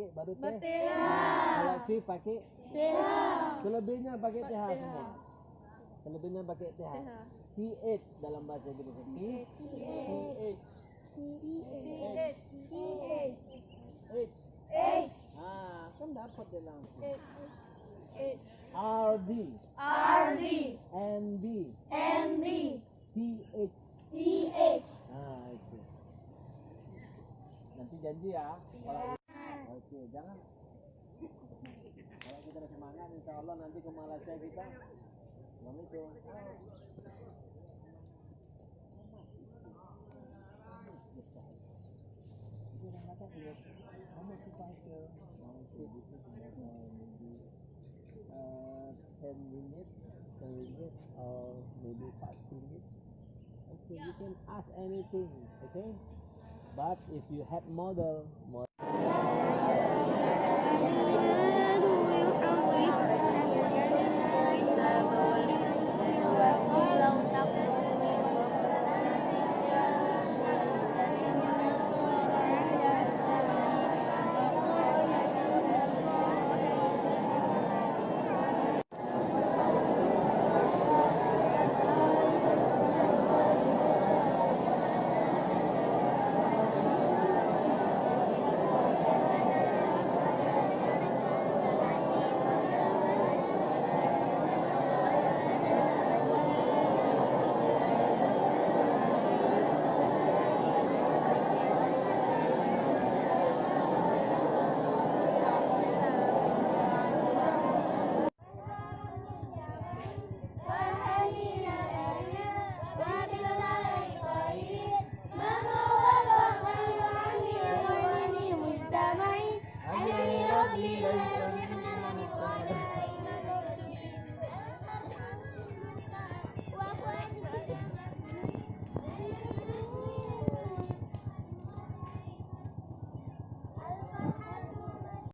pakai baru T. Betul. Kalau C pakai TH. selebihnya pakai TH semua. Selebihnya pakai TH. TH dalam bahasa Inggris. TH. H. Kan dapat dia langsung. RD. ND. TH. Itu. Nanti janji ya. Oke, jangan. Kalau kita ada semangat, insya Allah nanti ke Malaysia kita. Itu. Ten minutes, 10 minutes, or maybe 5 minutes. Okay, you can ask anything, okay? But if you have model